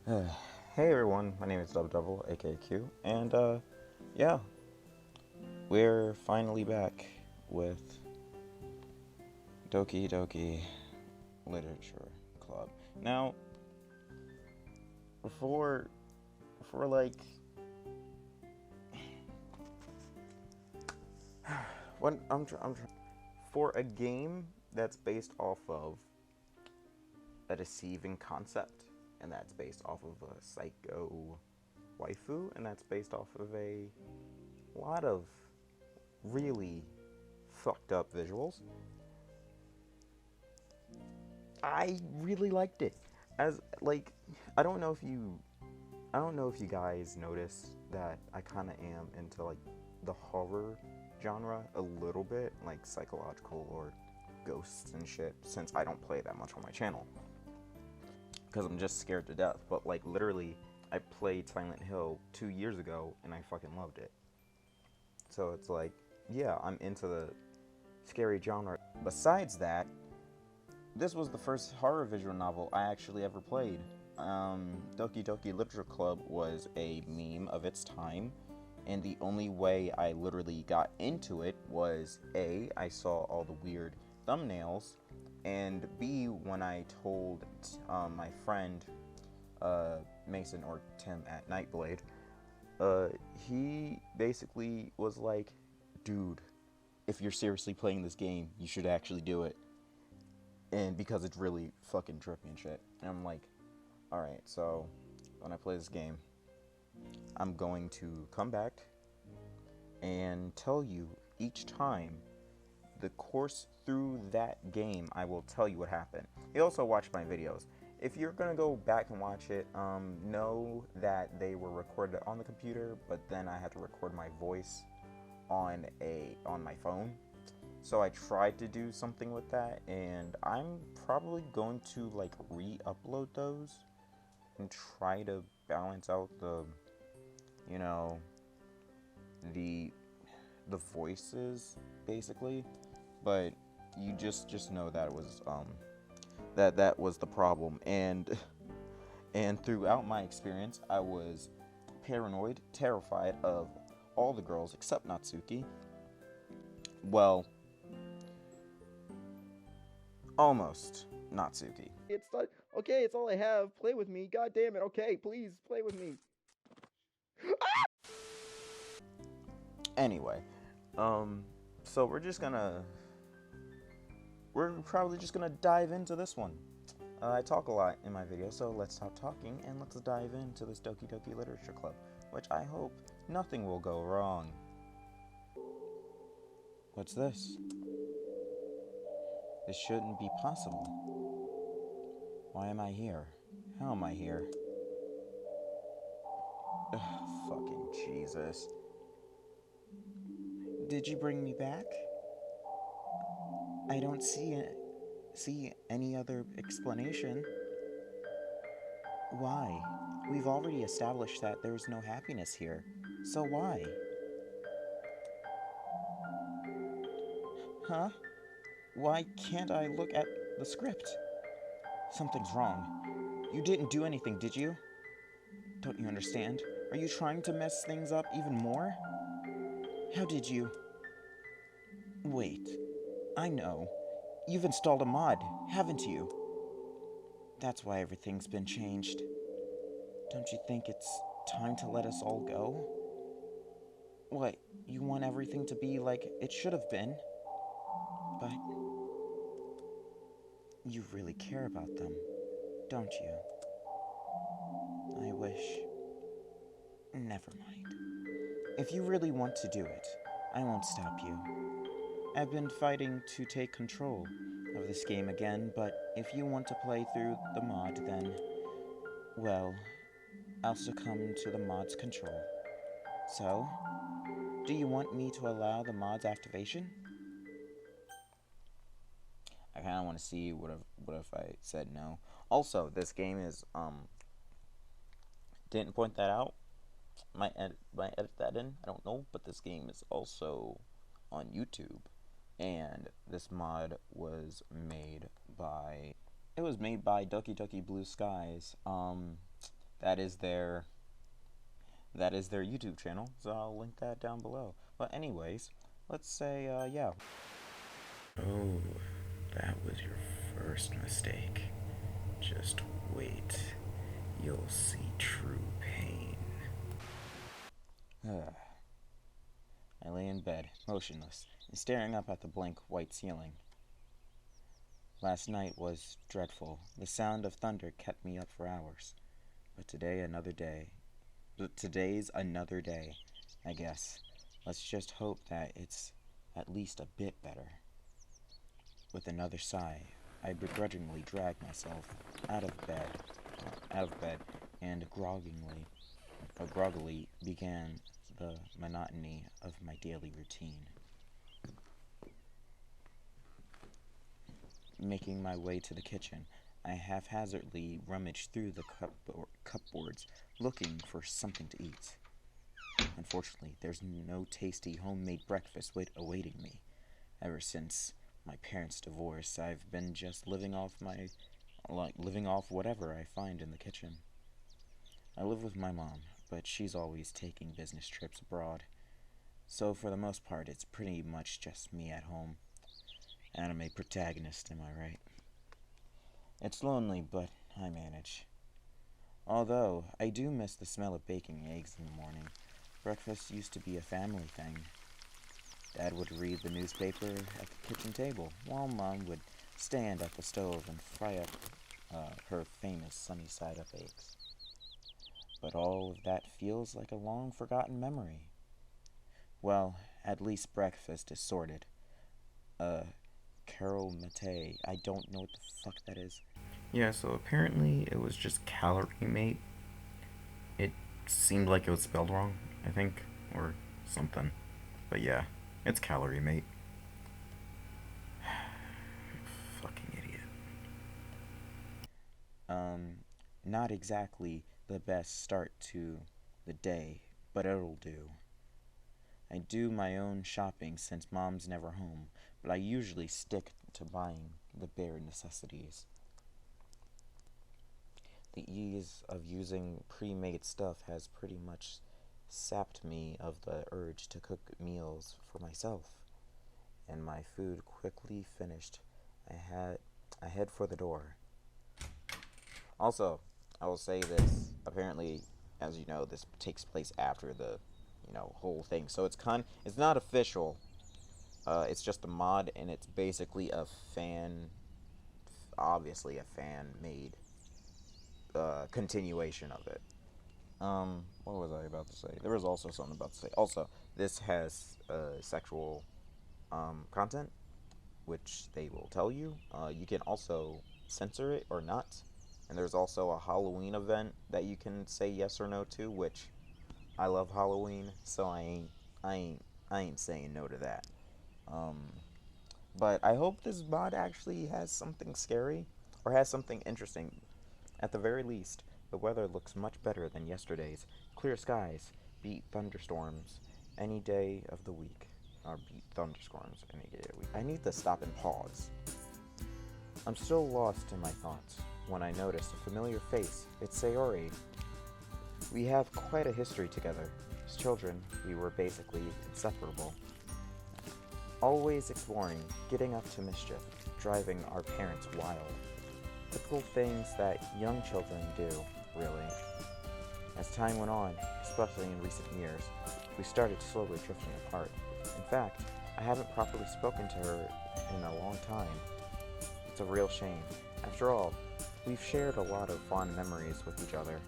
Hey everyone, my name is Double aka Q, and yeah, we're finally back with Doki Doki Literature Club. Now, before, for like, what I'm for a game that's based off of a deceiving concept, and that's based off of a psycho waifu, and that's based off of a lot of really fucked up visuals. I really liked it. As like, I don't know if you, I don't know if you guys notice that I kind of am into like the horror genre a little bit, like psychological or ghosts and shit. Since I don't play that much on my channel, because I'm just scared to death. But like literally, I played Silent Hill 2 years ago and I fucking loved it. So it's like, yeah, I'm into the scary genre. Besides that, this was the first horror visual novel I actually ever played. Doki Doki Literature Club was a meme of its time, and the only way I literally got into it was A, I saw all the weird thumbnails, and B, when I told my friend Mason or Tim at Nightblade, he basically was like, dude, if you're seriously playing this game, you should actually do it. And because it's really fucking trippy and shit. And I'm like, alright, so when I play this game, I'm going to come back and tell you each time the course through that game, I will tell you what happened. You also watch my videos. If you're gonna go back and watch it, know that they were recorded on the computer, but then I had to record my voice on my phone. So I tried to do something with that, and I'm probably going to like re-upload those and try to balance out the, you know, the the voices basically. But you just know that it was that was the problem, and throughout my experience, I was paranoid, terrified of all the girls except Natsuki. Well, almost Natsuki. It's not okay. It's all I have. Play with me. God damn it. Okay, please play with me. Anyway, um, so we're probably just gonna dive into this one. I talk a lot in my videos, so let's stop talking and let's dive into this Doki Doki Literature Club, which I hope nothing will go wrong. What's this? This shouldn't be possible. Why am I here? How am I here? Ugh, fucking Jesus. Did you bring me back? I don't see any other explanation. Why? We've already established that there's no happiness here. So why? Huh? Why can't I look at the script? Something's wrong. You didn't do anything, did you? Don't you understand? Are you trying to mess things up even more? How did you? Wait. I know. You've installed a mod, haven't you? That's why everything's been changed. Don't you think it's time to let us all go? What, you want everything to be like it should have been? But you really care about them, don't you? I wish. Never mind. If you really want to do it, I won't stop you. I've been fighting to take control of this game again, but if you want to play through the mod, then, well, I'll succumb to the mod's control. So, do you want me to allow the mod's activation? I kind of want to see what if I said no. Also, this game is didn't point that out. Might edit that in. I don't know, but this game is also on YouTube, and this mod was made by Doki Doki Blue Skies. That is their YouTube channel, so I'll link that down below. But anyways, let's say yeah. Oh, that was your first mistake. Just wait. You'll see true pain. I lay in bed, motionless, and staring up at the blank white ceiling. Last night was dreadful. The sound of thunder kept me up for hours. But today's another day, I guess. Let's just hope that it's at least a bit better. With another sigh, I begrudgingly dragged myself out of bed, and groggily began the monotony of my daily routine. Making my way to the kitchen, I haphazardly rummaged through the cupboards, looking for something to eat. Unfortunately, there's no tasty homemade breakfast awaiting me. Ever since my parents' divorce, I've been just living off whatever I find in the kitchen. I live with my mom, but she's always taking business trips abroad. So for the most part, it's pretty much just me at home. Anime protagonist, am I right? It's lonely, but I manage. Although, I do miss the smell of baking eggs in the morning. Breakfast used to be a family thing. Dad would read the newspaper at the kitchen table, while Mom would stand at the stove and fry up her famous sunny-side-up eggs. But all of that feels like a long-forgotten memory. Well, at least breakfast is sorted. Carol Mate, I don't know what the fuck that is. Yeah, so apparently it was just calorie mate. It seemed like it was spelled wrong, I think, or something. But yeah, it's calorie mate. Fucking idiot. Not exactly the best start to the day, but it'll do. I do my own shopping since Mom's never home, but I usually stick to buying the bare necessities. The ease of using pre-made stuff has pretty much sapped me of the urge to cook meals for myself. And my food quickly finished, I head for the door. Also, I will say this, apparently, as you know, this takes place after the, whole thing. So it's not official. It's just a mod, and it's basically obviously a fan-made continuation of it. What was I about to say? There was also something about to say. Also, this has sexual content, which they will tell you. You can also censor it or not. And there's also a Halloween event that you can say yes or no to, which I love Halloween, so I ain't saying no to that. But I hope this mod actually has something scary or has something interesting. At the very least, the weather looks much better than yesterday's. Clear skies beat thunderstorms any day of the week. Or beat thunderstorms any day of the week. I need to stop and pause. I'm still lost in my thoughts when I notice a familiar face. It's Sayori. We have quite a history together. As children, we were basically inseparable. Always exploring, getting up to mischief, driving our parents wild. Typical things that young children do, really. As time went on, especially in recent years, we started slowly drifting apart. In fact, I haven't properly spoken to her in a long time. It's a real shame. After all, we've shared a lot of fond memories with each other.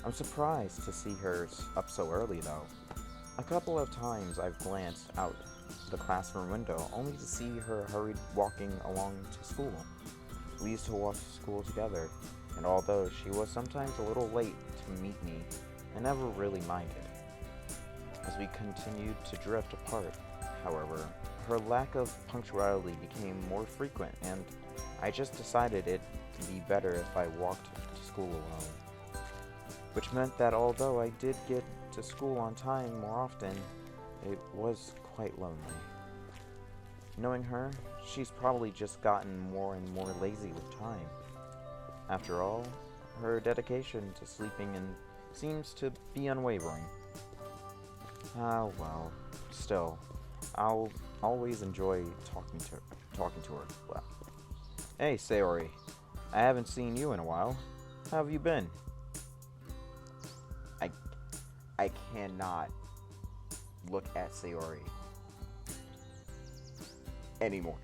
I'm surprised to see her up so early, though. A couple of times I've glanced out the classroom window only to see her hurried walking along to school. We used to walk to school together, and although she was sometimes a little late to meet me, I never really minded. As we continued to drift apart, however, her lack of punctuality became more frequent, and I just decided it'd be better if I walked to school alone. Which meant that although I did get to school on time more often, it was quite lonely. Knowing her, she's probably just gotten more and more lazy with time. After all, her dedication to sleeping and seems to be unwavering. Ah, well, still, I'll always enjoy talking to her. Well, hey, Sayori, I haven't seen you in a while. How have you been? I I cannot look at Sayori anymore.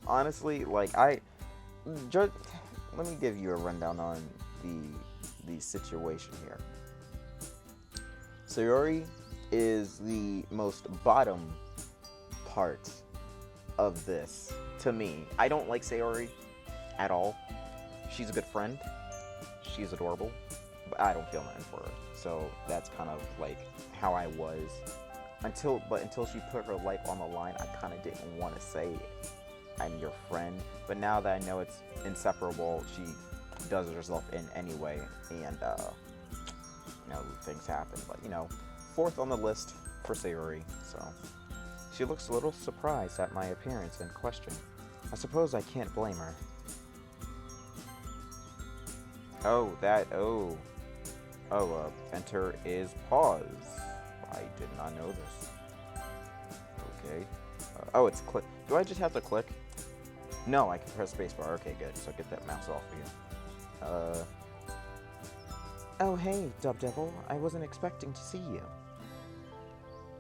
Honestly, like let me give you a rundown on the situation here. Sayori is the most bottom part of this to me. I don't like Sayori at all. She's a good friend. She's adorable, but I don't feel nothing for her. So that's kind of like how I was until she put her life on the line. I kind of didn't want to say I'm your friend, but now that I know it's inseparable, she does herself in anyway, and things happen. But fourth on the list for Sayori. So she looks a little surprised at my appearance and question. I suppose I can't blame her. Enter is pause. I did not know this. Okay. It's click. Do I just have to click? No, I can press spacebar. Okay, good. So get that mouse off of you. Oh, hey, Dub Devil. I wasn't expecting to see you.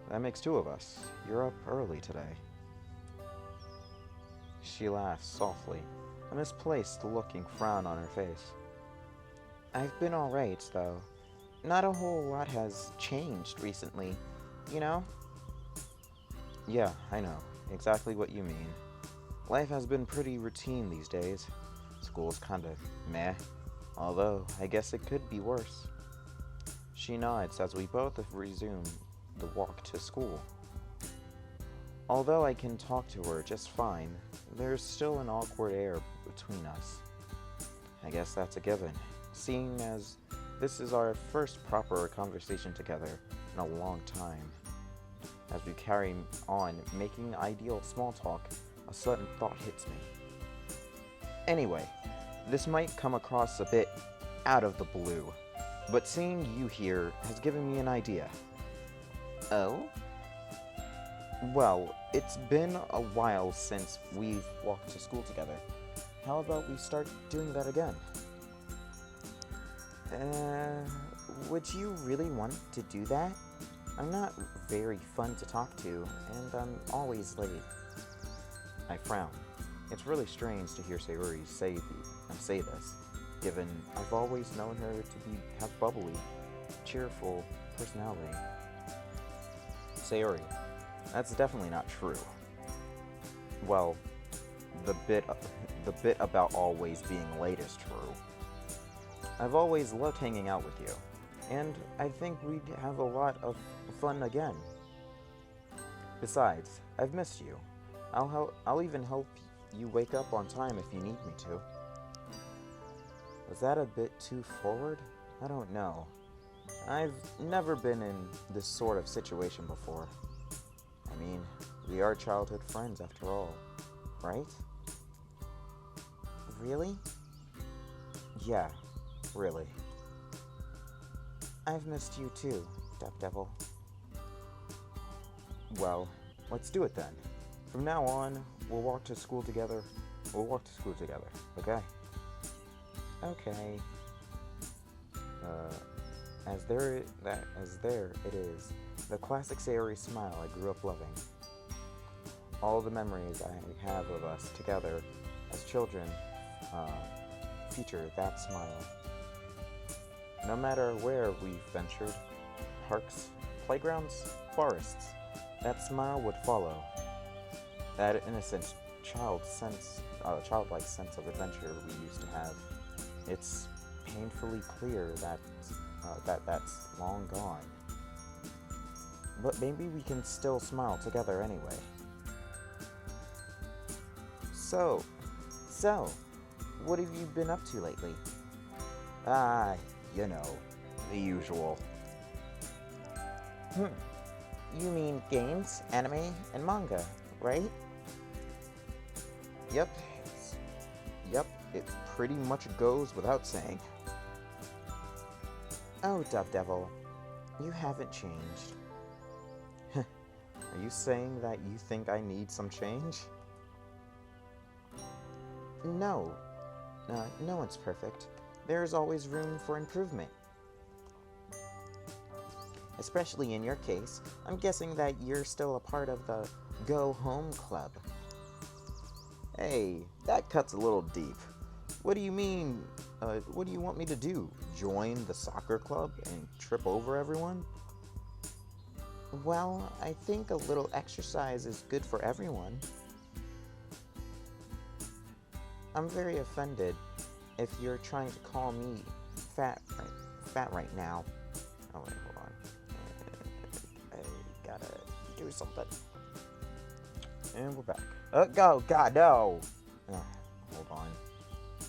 That makes two of us. You're up early today. She laughs softly, a misplaced looking frown on her face. I've been alright, though. Not a whole lot has changed recently, you know? Yeah, I know. Exactly what you mean. Life has been pretty routine these days. School's kinda meh. Although, I guess it could be worse. She nods as we both resume the walk to school. Although I can talk to her just fine, there's still an awkward air between us. I guess that's a given, seeing as this is our first proper conversation together in a long time. As we carry on making ideal small talk, a sudden thought hits me. Anyway, this might come across a bit out of the blue, but seeing you here has given me an idea. Oh? Well, it's been a while since we've walked to school together. How about we start doing that again? Would you really want to do that? I'm not very fun to talk to, and I'm always late. I frown. It's really strange to hear Sayori say this, given I've always known her to have bubbly, cheerful personality. Sayori, that's definitely not true. Well, the bit about always being late is true. I've always loved hanging out with you, and I think we'd have a lot of fun again. Besides, I've missed you. I'll even help you wake up on time if you need me to. Was that a bit too forward? I don't know. I've never been in this sort of situation before. I mean, we are childhood friends after all, right? Really? Yeah, really. I've missed you too, Dub Devil. Well, let's do it then. From now on, we'll walk to school together, okay? Okay. As there it is, the classic Sayori smile I grew up loving. All the memories I have of us together as children feature that smile. No matter where we've ventured, parks, playgrounds, forests, that smile would follow. That innocent childlike sense of adventure we used to have. It's painfully clear that that's long gone. But maybe we can still smile together anyway. So, what have you been up to lately? The usual. You mean games, anime, and manga, right? Yep. it pretty much goes without saying. Oh, Dove Devil, you haven't changed. Are you saying that you think I need some change? No. No one's perfect. There's always room for improvement. Especially in your case, I'm guessing that you're still a part of the Go Home Club. Hey, that cuts a little deep. What do you mean? What do you want me to do? Join the soccer club and trip over everyone? Well, I think a little exercise is good for everyone. I'm very offended if you're trying to call me fat right now. Oh wait, hold on. I gotta do something. And we're back. Go, God, no! Hold on.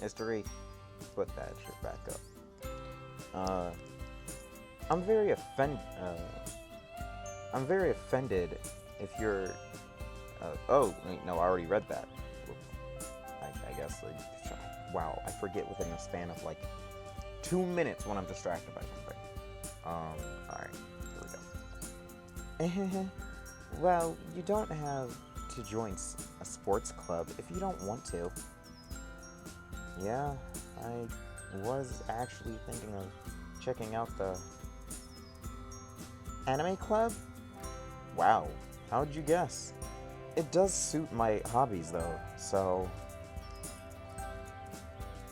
History. Put that shit back up. I'm very offended if you're... oh, wait, no, I already read that. I guess, like, wow, I forget within the span of, like, 2 minutes when I'm distracted by something. Alright, here we go. Well, you don't have to join a sports club if you don't want to. Yeah, I was actually thinking of checking out the anime club? Wow, how'd you guess? It does suit my hobbies though, so...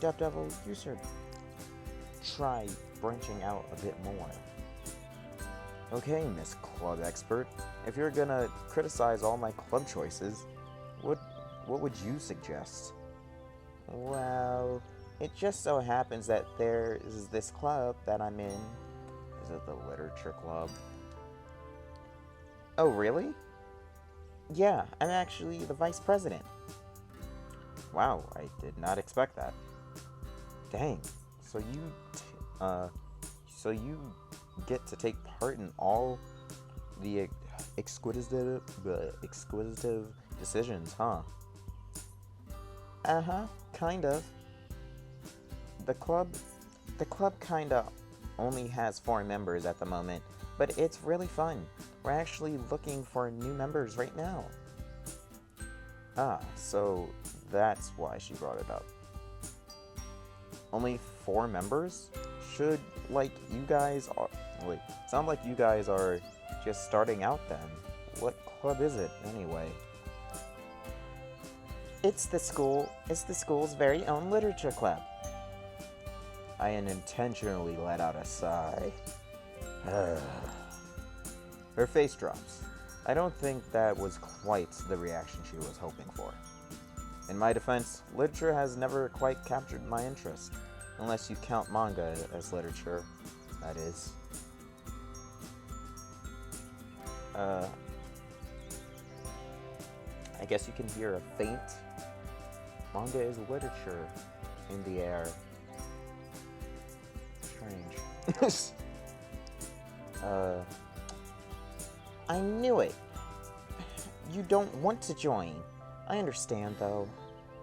Dove Devil, you should try branching out a bit more. Okay, Miss Club Expert, if you're gonna criticize all my club choices, what would you suggest? Well, it just so happens that there is this club that I'm in. Is it the literature club? Oh, really? Yeah, I'm actually the vice president. Wow, I did not expect that. Dang, so you get to take part in all the exquisitive decisions, huh? Uh-huh, kind of. The club kinda only has 4 members at the moment, but it's really fun. We're actually looking for new members right now. Ah, so that's why she brought it up. Only 4 members? Should, like, you guys are... Wait, sound like you guys are just starting out then. What club is it, anyway? It's the school's very own literature club. I unintentionally let out a sigh. Her face drops. I don't think that was quite the reaction she was hoping for. In my defense, literature has never quite captured my interest. Unless you count manga as literature, that is. I guess you can hear a faint manga is literature in the air. Strange. I knew it. You don't want to join. I understand, though.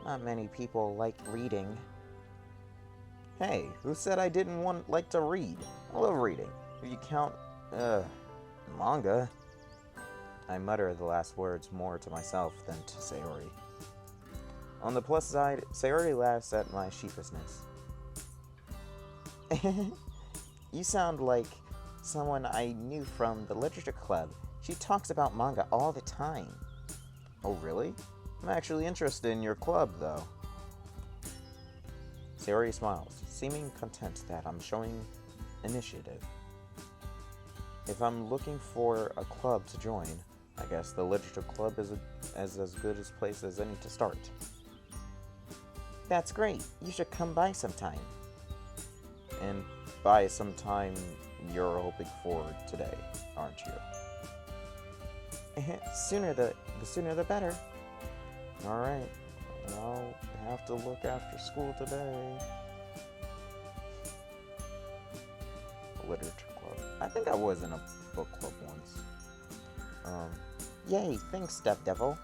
Not many people like reading. Hey, who said I didn't like to read? I love reading. If you count, manga. I mutter the last words more to myself than to Sayori. On the plus side, Sayori laughs at my sheepishly. You sound like someone I knew from the literature club. She talks about manga all the time. Oh, really? I'm actually interested in your club, though. Sayori smiles, seeming content that I'm showing initiative. If I'm looking for a club to join, I guess the literature club is as good a place as any to start. That's great. You should come by sometime. And by sometime, you're hoping for today, aren't you? The sooner the better. Alright, I'll have to look after school today. Literature club. I think I was in a book club once. Yay, thanks, Dove Devil.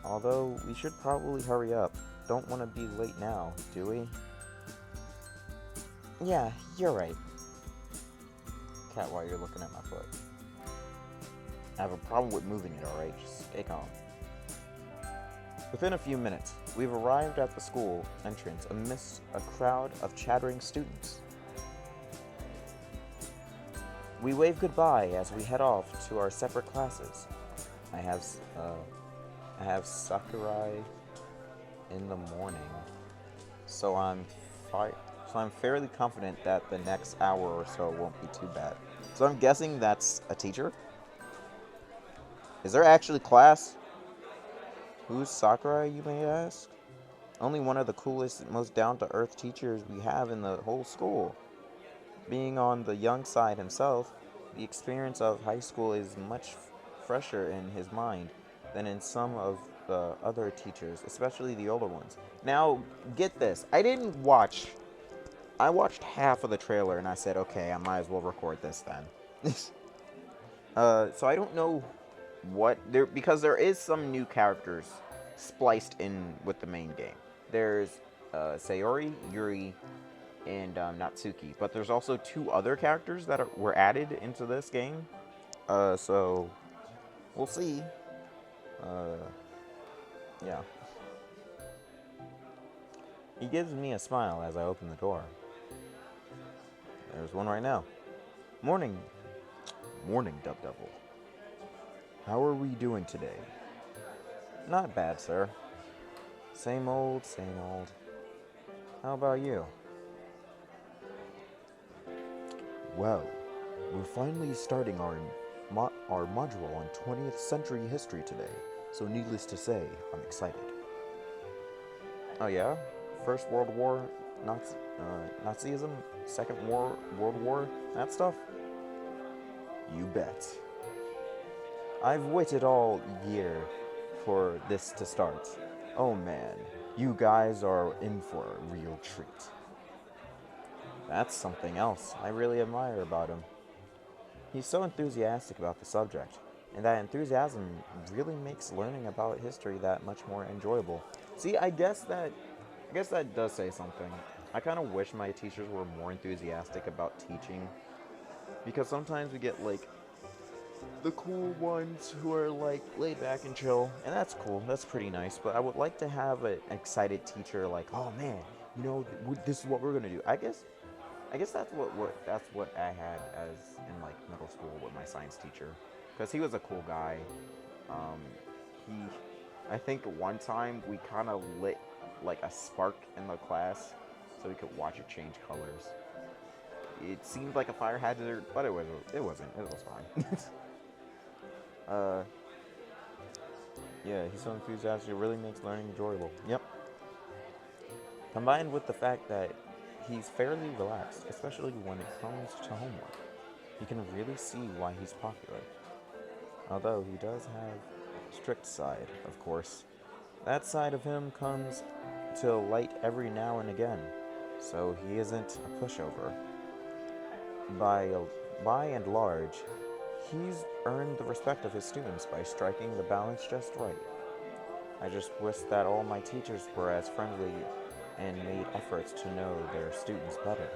Although, we should probably hurry up. don't want to be late now, do we? Yeah, you're right. Cat, while you're looking at my foot. I have a problem with moving it, alright? Just stay calm. Within a few minutes, we've arrived at the school entrance amidst a crowd of chattering students. We wave goodbye as we head off to our separate classes. I have Sakurai in the morning, so I'm fairly confident that the next hour or so won't be too bad. So I'm guessing that's a teacher? Is there actually class? Who's Sakurai, you may ask? Only one of the coolest, most down-to-earth teachers we have in the whole school. Being on the young side himself, the experience of high school is much fresher in his mind than in some of the other teachers, especially the older ones. Now, get this. I watched half of the trailer and I said, okay, I might as well record this then. So I don't know because there is some new characters spliced in with the main game. There's Sayori, Yuri, and Natsuki, but there's also 2 other characters that were added into this game. So we'll see. Yeah. He gives me a smile as I open the door. There's one right now. Morning, Dub Devil. How are we doing today? Not bad, sir. Same old, same old. How about you? Well, we're finally starting our module on 20th century history today, so needless to say, I'm excited. Oh yeah? First World War, Nazism, Second World War, that stuff? You bet. I've waited all year for this to start. Oh man, you guys are in for a real treat. That's something else I really admire about him. He's so enthusiastic about the subject, and that enthusiasm really makes learning about history that much more enjoyable. See, I guess that does say something. I kind of wish my teachers were more enthusiastic about teaching, because sometimes we get like the cool ones who are like laid back and chill, and that's cool, that's pretty nice, but I would like to have an excited teacher like, oh man, you know, this is what we're gonna do. I guess that's what I had as in like middle school with my science teacher, because he was a cool guy. I think one time we kind of lit like a spark in the class so we could watch it change colors. It seemed like a fire hazard, but it wasn't. It was fine. Yeah, he's so enthusiastic, it really makes learning enjoyable. Yep. Combined with the fact that he's fairly relaxed, especially when it comes to homework, you can really see why he's popular. Although he does have a strict side, of course. That side of him comes to light every now and again, so he isn't a pushover. By and large, he's earned the respect of his students by striking the balance just right. I just wish that all my teachers were as friendly and made efforts to know their students better.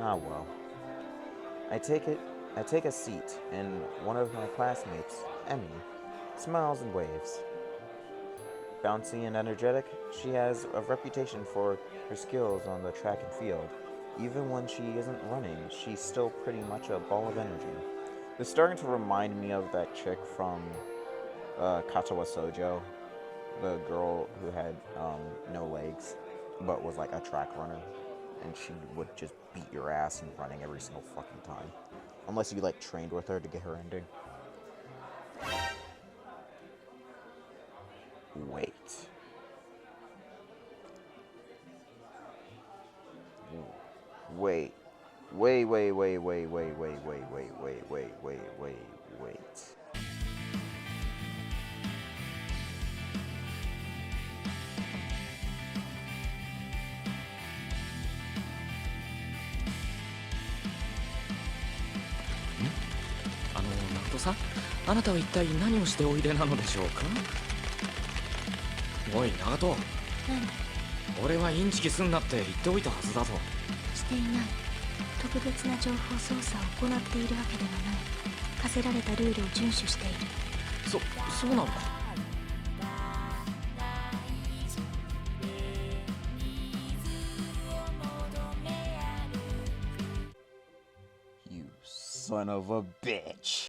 Ah well. I take a seat, and one of my classmates, Emmy, smiles and waves. Bouncy and energetic, she has a reputation for her skills on the track and field. Even when she isn't running, she's still pretty much a ball of energy. It's starting to remind me of that chick from Katawa Sojo, the girl who had no legs, but was like a track runner, and she would just beat your ass in running every single fucking time, unless you like trained with her to get her ending. Wait. Wait. ナトさん、あなたは一体何をしておいでなのでしょうか。おい、ナト、何？俺はインチキすんなって言っておいたはずだぞ。していない。特別な情報操作を行っているわけではない。課せられたルールを遵守している。そうなのか。You son of a bitch.